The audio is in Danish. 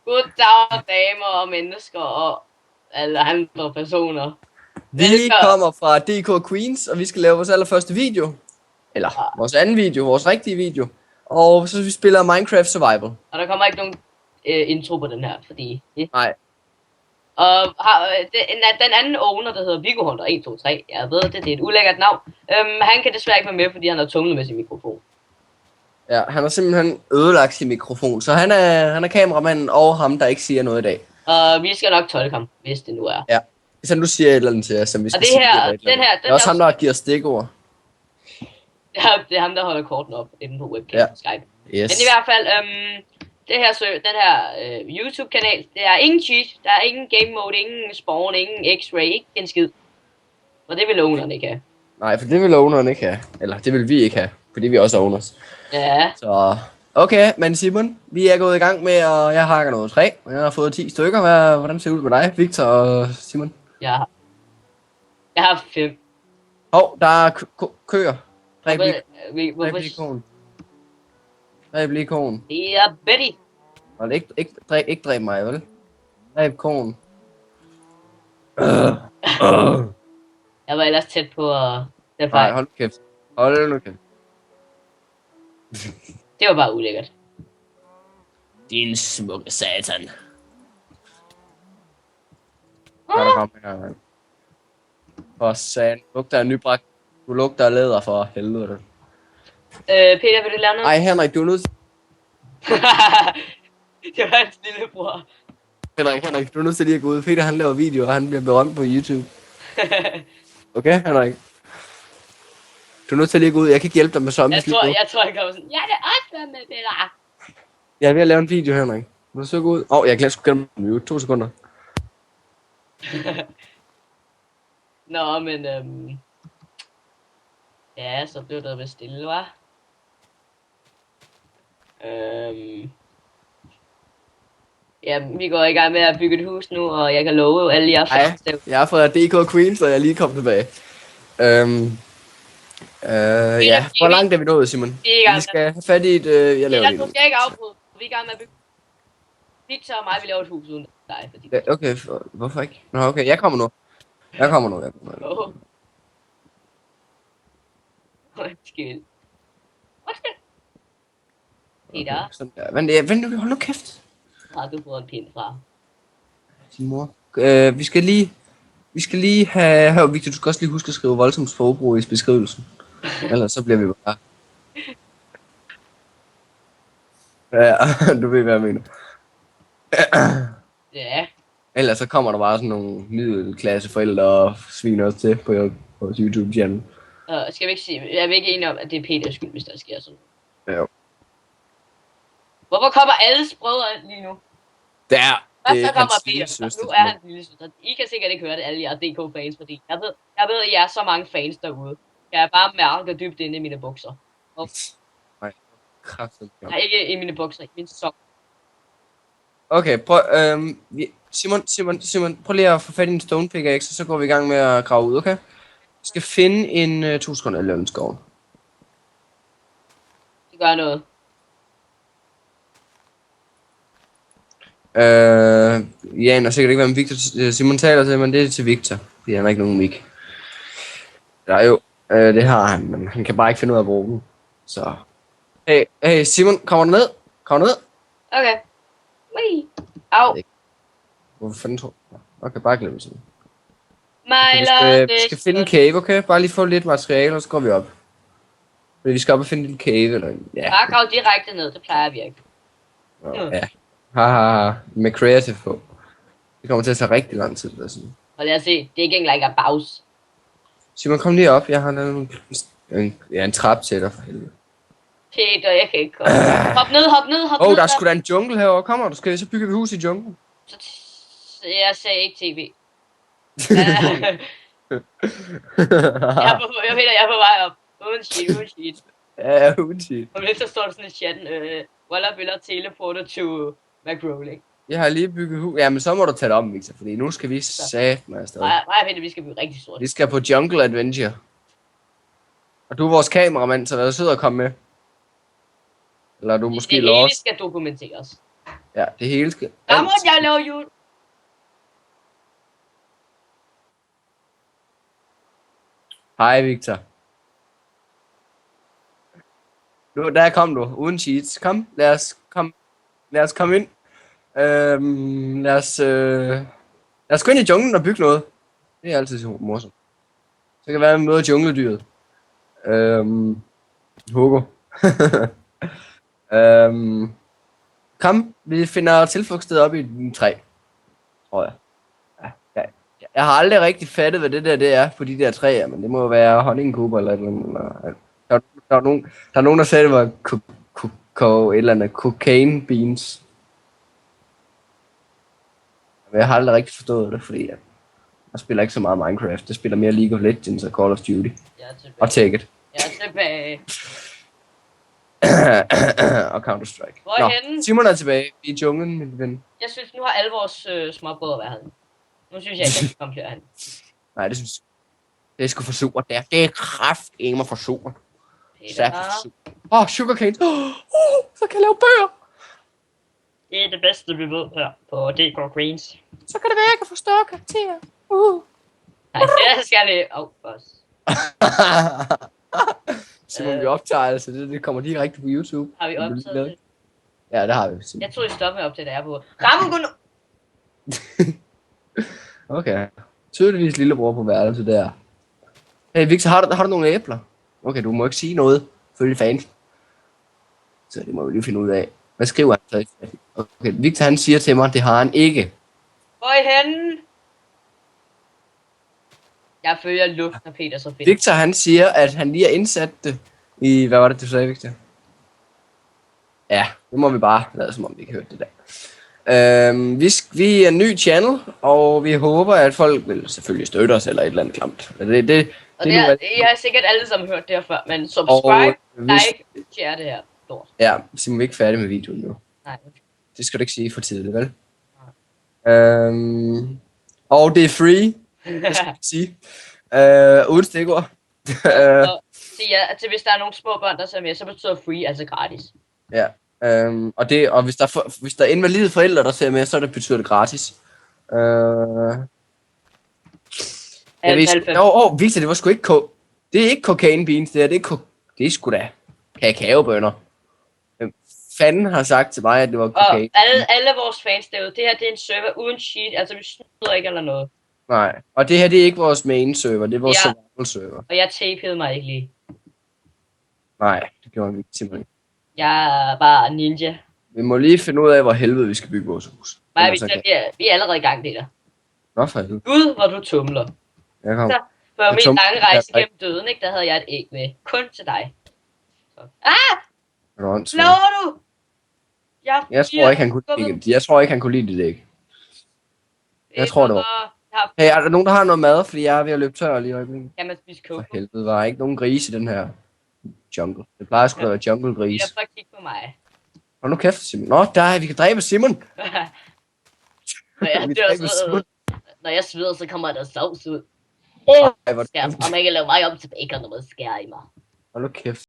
Goddag, damer og mennesker og alle andre personer. Vi kommer fra DK Queens, og vi skal lave vores allerførste video. Eller vores anden video, vores rigtige video. Og så vi spiller Minecraft Survival. Og der kommer ikke nogen intro på den her, fordi... Nej. Og den anden owner, der hedder Viggo Hunter 123, jeg ved det er et ulækkert navn. Han kan desværre ikke være med, fordi han har tumlet med sin mikrofon. Ja, han har simpelthen ødelagt sin mikrofon, så han er kameramanden og ham, der ikke siger noget i dag. Og vi skal nok tolke ham, hvis det nu er. Ja, hvis han nu siger et eller andet til os, som vi skal og det sige. Her, det er også ham, der giver stikord. Det er ham, der holder korten op inde på webcam og Skype. Yes. Men i hvert fald, den her YouTube-kanal, det er ingen cheat, der er ingen game mode, ingen spawn, ingen x-ray, ikke en skid. Og det vil owneren ikke have. Nej, for det vil owneren ikke have. Eller det vil vi ikke have, fordi vi også er owners. Ja. Så okay, men Simon, vi er gået i gang med, og jeg hakker noget træ, og jeg har fået 10 stykker. Hvordan ser det ud med dig, Victor og Simon? Jeg har 5. Hov, der er køer. Dræb lige konen. Det er Betty. Og ikke dræb mig, vel? Dræb konen. Jeg var ellers tæt på at... Nej, hold kæft. Hold nu kæft. Det var bare ulækkert. Din smukke satan. Kan du komme her, mand? For satan. Lugter af nybræk. Du lugter af læder for helvede. Peter, vil du lave noget? Ej, Henrik, du er nødt til... Det var hans lillebror. Henrik, du er nødt til lige at gå ud. Peter, han laver videoer, og han bliver berømt på YouTube. Okay, Henrik? Du er nødt til lige at gå ud. Jeg kan ikke hjælpe dig med zombies. Jeg tror, jeg kommer sådan. Ja, det er også med det der. Jeg er ved at lave en video, Henrik. Må du så gå ud? Jeg glemte sgu gennem mute. 2 sekunder. Nå, men ja, så blev der vist stille, hva'? Ja, vi går i gang med at bygge et hus nu, og jeg kan love alle jer fans. Jeg er fra DK Queens, og jeg er lige kommet tilbage. Ja, hvor langt er vi nået, Simon? Vi skal have fat i et... Jeg laver lige. Du skal ikke afbryde. Vi er i gang med at bygge. Victor og mig, vi laver et hus uden dig. Fordi... Okay, hvorfor ikke? Nå, okay, jeg kommer nu. Undskyld. Peter. Sådan der. Vent nu, hold nu kæft. Har du fået en pind fra? Din mor. Vi skal lige have... Hør, Victor, du skal også lige huske at skrive voldsomt forbrug i beskrivelsen. Ellers så bliver vi bare... Ja, du ved, hvad jeg mener. Ja. Ellers så kommer der bare sådan nogle middelklasse forældre og sviner os til på vores YouTube-channel. Skal vi ikke sige... Jeg er ikke enig om, at det er Peters skyld, hvis der sker sådan. Ja. Hvorfor kommer alles brødre lige nu? Der. Først så kommer Peter, nu er han lille søster. I kan sikkert ikke høre det, alle jer DK-fans, fordi jeg ved, at I er så mange fans derude. Jeg er bare mærke dybt inde i mine bukser. Nej, kraftigt. Nej, ikke i mine bukser, i mine sokker. Okay, prøv, Simon, prøv lige at få fat i en stone pickaxe, så går vi i gang med at grave ud, okay? Vi skal finde en 2 sekunder i lønskoven. Det gør noget. Jeg aner sikkert ikke, hvad Victor Simon taler til, men det er til Victor. Fordi han har ikke nogen mic. Der jo, det har han, men han kan bare ikke finde ud af at bruge den. Så. Hey, Simon, kommer du ned? Okay. Wee. Au. Hvorfor fanden tror du? Okay, bare glem det. Okay, vi skal finde en cave, okay? Bare lige få lidt materiale, og så går vi op. Men vi skal op og finde en cave, eller... Ja. Bare grav direkte ned, det plejer vi ikke. Ja. Haha, med creative på. Det kommer til at tage rigtig lang tid, der sådan. Og lad os se, det er ikke engang like a pause. Simon, kom lige op, jeg har lavet en trap til dig for helvede. Peter, jeg kan ikke komme. Hop ned. Der er sgu da en jungle herovre, kommer du, så bygger vi hus i junglen. Jeg sagde ikke tv. Jeg er på vej op. Uden shit. Ja, uden shit. Og så står der sådan i chatten, Waller Biller teleporter to McRolling. Jeg har lige bygget hus. Ja, men så må du tage det om, Victor, fordi nu skal vi satme afsted. Nej, Peter, vi skal blive rigtig stort. Vi skal på Jungle Adventure. Og du er vores kameramand, så vær sød at komme med. Eller du måske det hele skal dokumenteres. Ja, det hele skal... Ramon, jeg laver jul. Hej, Victor. Nu, der kom du, uden cheats. Kom, lad os komme ind. Lad os gå ind i junglen og bygge noget. Det er altid så morsomt. Så kan det være, at vi møder jungledyret. Hugo. Kom, vi finder tilflugtssted op i en træ. Tror jeg. Ja. Jeg har aldrig rigtig fattet, hvad det er på de der træer, men det må jo være honningkubber eller et eller andet. Der er nogen, der sagde, det var et eller andet cocaine beans. Men jeg har aldrig rigtig forstået det, fordi jeg spiller ikke så meget Minecraft. Jeg spiller mere League of Legends og Call of Duty. Og Tekkit. Jeg er tilbage. Og Counter-Strike. Hvor er henne? Simon er tilbage i junglen, min ven. Jeg synes, nu har alle vores småbrødre været herinde. Nu synes jeg ikke, at de kommer herhen. Nej, det synes jeg. Det er sgu for super. Det er kraftedeme for super. Sugarcane. Så kan jeg lave bøger. Det er det bedste, vi ved her på DK Greens. Så kan det være, at jeg kan få større karakterer. Nej, det skal det. Også. Simon, vi optager altså. Det kommer direkte på YouTube. Har vi optaget det? Ja, det har vi. Jeg troede, I stoppede med at optage, da jeg er på. Ramon, gå nu! Okay. Tydeligvis lillebror på værelse der. Hey Victor, har du nogle æbler? Okay, du må ikke sige noget. Følge fans. Så det må vi lige finde ud af. Hvad skriver han så? Okay, Victor han siger til mig, det har han ikke. Hvor er I henne? Jeg følger luften af Peter så fedt. Victor han siger, at han lige har indsat det i... Hvad var det, du sagde, Victor? Ja, det må vi bare lade som om vi ikke hørte det der. Vi er en ny channel, og vi håber, at folk vil selvfølgelig støtte os eller et eller andet klamt. I har sikkert alle sammen hørt det her før, men subscribe, like, share det her. Stort. Ja, Simon, vi er ikke færdige med videoen nu. Nej. Det skal du ikke sige for tidligt, vel? Og det er free, det skal jeg sige. Uden stikord. Så hvis der er nogle små børn, der ser med, så betyder free altså gratis. Ja. Og hvis der er invalide forældre, der ser med, så betyder det gratis. Victor, det var sgu ikke det er ikke cocaine beans, det er sgu da kakaobønner. Hvem fanden har sagt til mig, at det var cocaine? Og alle vores fans derude, det her det er en server uden cheat, altså vi snyder ikke eller noget. Nej, og det her det er ikke vores main server, det er vores survival server. Og jeg tapede mig ikke lige. Nej, det gjorde vi simpelthen ikke. Jeg er bare ninja. Vi må lige finde ud af, hvor helvede vi skal bygge vores hus. Nej, vi er allerede i gang, Peter. Nå for helvede. Gud, hvor du tumler. Jeg kom. Så på min lange rejse gennem døden, ikke, der havde jeg et æg med. Kun til dig. Så. Slår du? Jeg tror ikke, han kunne lide det æg. Jeg tror, det var. Hey, er der nogen, der har noget mad? Fordi jeg er ved at løbe tør lige i øjeblikket. Kan man spise coco? For helvede, var ikke nogen grise i den her jungle. Det plejer sgu at være jungle-gris. Jeg får kigge på mig. Hold nu kæft, Simon. Nå, vi kan dræbe Simon. Når jeg sveder, så kommer der sovs ud. Ej, Om jeg kan lave mig om til bacon, når man skærer i mig. Hold nu kæft.